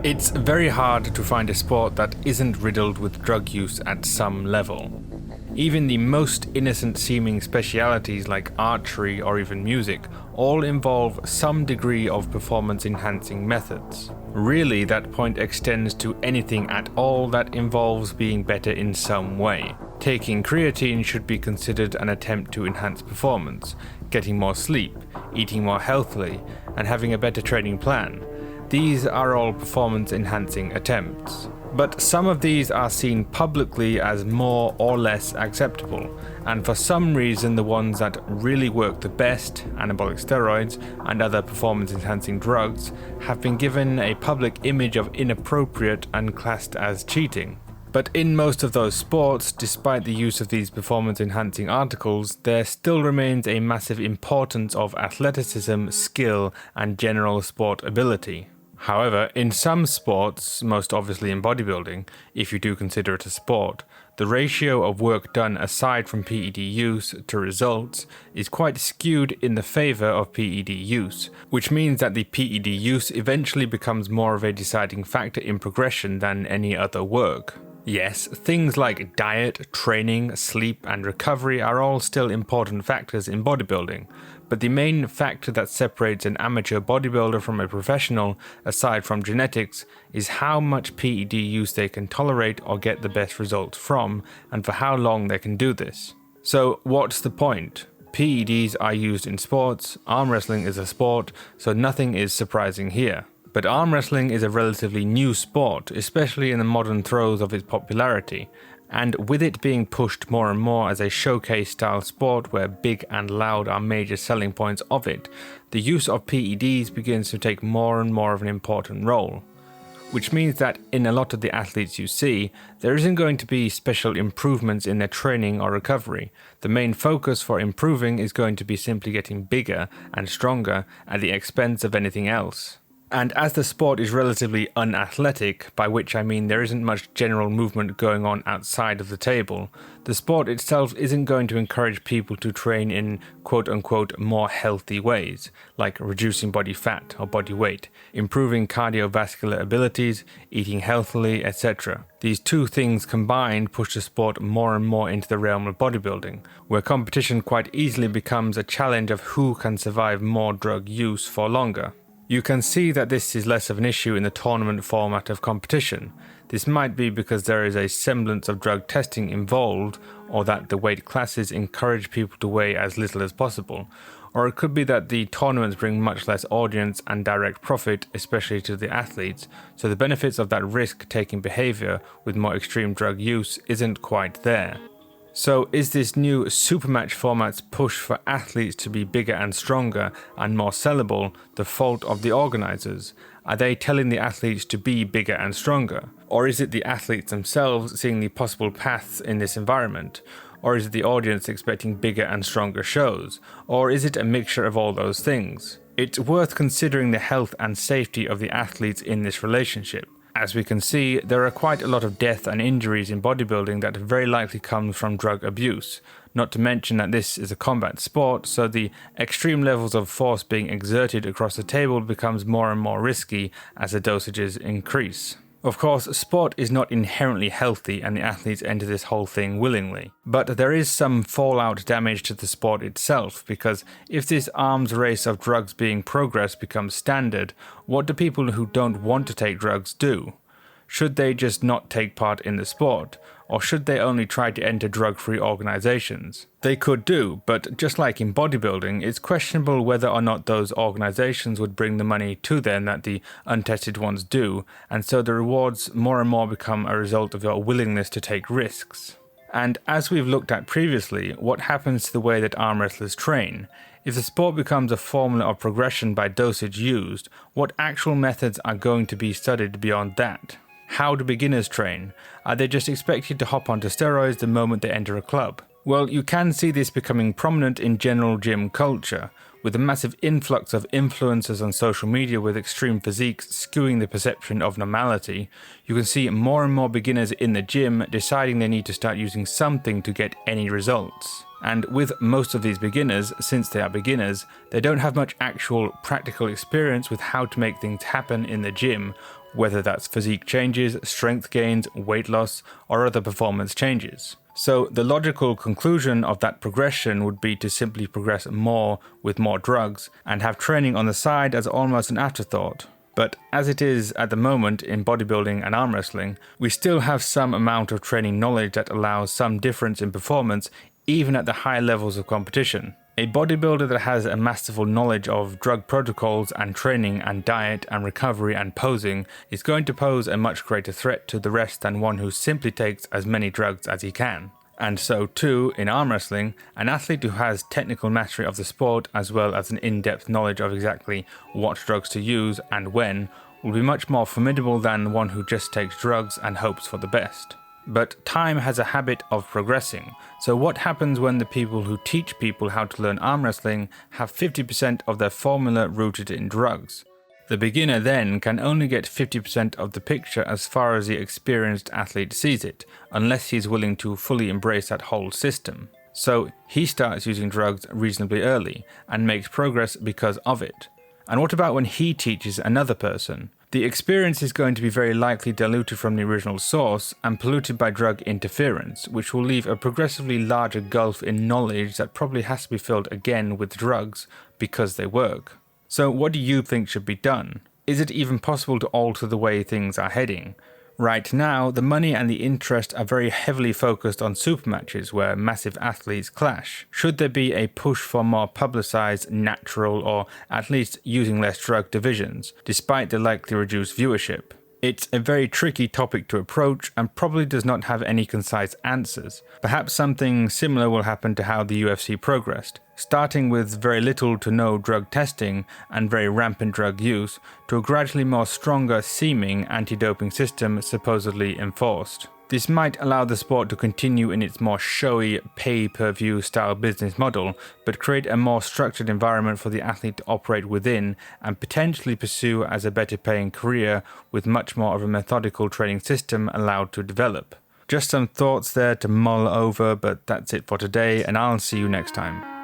It's very hard to find a sport that isn't riddled with drug use at some level. Even the most innocent seeming specialities like archery or even music all involve some degree of performance enhancing methods. Really, that point extends to anything at all that involves being better in some way. Taking creatine should be considered an attempt to enhance performance, getting more sleep, eating more healthily, and having a better training plan. These are all performance-enhancing attempts. But some of these are seen publicly as more or less acceptable, and for some reason the ones that really work the best, anabolic steroids and other performance-enhancing drugs, have been given a public image of inappropriate and classed as cheating. But in most of those sports, despite the use of these performance-enhancing articles, there still remains a massive importance of athleticism, skill, and general sport ability. However, in some sports, most obviously in bodybuilding, if you do consider it a sport, the ratio of work done aside from PED use to results is quite skewed in the favour of PED use, which means that the PED use eventually becomes more of a deciding factor in progression than any other work. Yes, things like diet, training, sleep, and recovery are all still important factors in bodybuilding, but the main factor that separates an amateur bodybuilder from a professional, aside from genetics, is how much PED use they can tolerate or get the best results from, and for how long they can do this. So, what's the point? PEDs are used in sports, arm wrestling is a sport, so nothing is surprising here. But arm wrestling is a relatively new sport, especially in the modern throes of its popularity, and with it being pushed more and more as a showcase style sport where big and loud are major selling points of it, the use of PEDs begins to take more and more of an important role. Which means that in a lot of the athletes you see, there isn't going to be special improvements in their training or recovery. The main focus for improving is going to be simply getting bigger and stronger at the expense of anything else. And as the sport is relatively unathletic, by which I mean there isn't much general movement going on outside of the table, the sport itself isn't going to encourage people to train in quote-unquote more healthy ways, like reducing body fat or body weight, improving cardiovascular abilities, eating healthily, etc. These two things combined push the sport more and more into the realm of bodybuilding, where competition quite easily becomes a challenge of who can survive more drug use for longer. You can see that this is less of an issue in the tournament format of competition. This might be because there is a semblance of drug testing involved, or that the weight classes encourage people to weigh as little as possible, or it could be that the tournaments bring much less audience and direct profit, especially to the athletes, so the benefits of that risk-taking behaviour with more extreme drug use isn't quite there. So is this new supermatch format's push for athletes to be bigger and stronger and more sellable the fault of the organisers? Are they telling the athletes to be bigger and stronger? Or is it the athletes themselves seeing the possible paths in this environment? Or is it the audience expecting bigger and stronger shows? Or is it a mixture of all those things? It's worth considering the health and safety of the athletes in this relationship. As we can see, there are quite a lot of death and injuries in bodybuilding that very likely comes from drug abuse, not to mention that this is a combat sport, so the extreme levels of force being exerted across the table becomes more and more risky as the dosages increase. Of course, sport is not inherently healthy and the athletes enter this whole thing willingly. But there is some fallout damage to the sport itself, because if this arms race of drugs being progressed becomes standard, what do people who don't want to take drugs do? Should they just not take part in the sport? Or should they only try to enter drug-free organizations? They could do, but just like in bodybuilding, it's questionable whether or not those organizations would bring the money to them that the untested ones do, and so the rewards more and more become a result of your willingness to take risks. And as we've looked at previously, what happens to the way that arm wrestlers train? If the sport becomes a formula of progression by dosage used, what actual methods are going to be studied beyond that? How do beginners train? Are they just expected to hop onto steroids the moment they enter a club? Well, you can see this becoming prominent in general gym culture, with a massive influx of influencers on social media with extreme physiques skewing the perception of normality. You can see more and more beginners in the gym deciding they need to start using something to get any results. And with most of these beginners, since they are beginners, they don't have much actual practical experience with how to make things happen in the gym, whether that's physique changes, strength gains, weight loss, or other performance changes. So the logical conclusion of that progression would be to simply progress more with more drugs and have training on the side as almost an afterthought. But as it is at the moment in bodybuilding and arm wrestling, we still have some amount of training knowledge that allows some difference in performance even at the high levels of competition. A bodybuilder that has a masterful knowledge of drug protocols and training and diet and recovery and posing is going to pose a much greater threat to the rest than one who simply takes as many drugs as he can. And so too, in arm wrestling, an athlete who has technical mastery of the sport as well as an in-depth knowledge of exactly what drugs to use and when will be much more formidable than one who just takes drugs and hopes for the best. But time has a habit of progressing, so what happens when the people who teach people how to learn arm wrestling have 50% of their formula rooted in drugs? The beginner then can only get 50% of the picture as far as the experienced athlete sees it, unless he's willing to fully embrace that whole system. So he starts using drugs reasonably early, and makes progress because of it. And what about when he teaches another person? The experience is going to be very likely diluted from the original source and polluted by drug interference, which will leave a progressively larger gulf in knowledge that probably has to be filled again with drugs because they work. So what do you think should be done? Is it even possible to alter the way things are heading? Right now, the money and the interest are very heavily focused on super matches where massive athletes clash. Should there be a push for more publicized, natural, or at least using less drug divisions, despite the likely reduced viewership? It's a very tricky topic to approach and probably does not have any concise answers. Perhaps something similar will happen to how the UFC progressed, starting with very little to no drug testing and very rampant drug use, to a gradually more stronger seeming anti-doping system supposedly enforced. This might allow the sport to continue in its more showy pay-per-view style business model, but create a more structured environment for the athlete to operate within and potentially pursue as a better paying career with much more of a methodical training system allowed to develop. Just some thoughts there to mull over, but that's it for today, and I'll see you next time.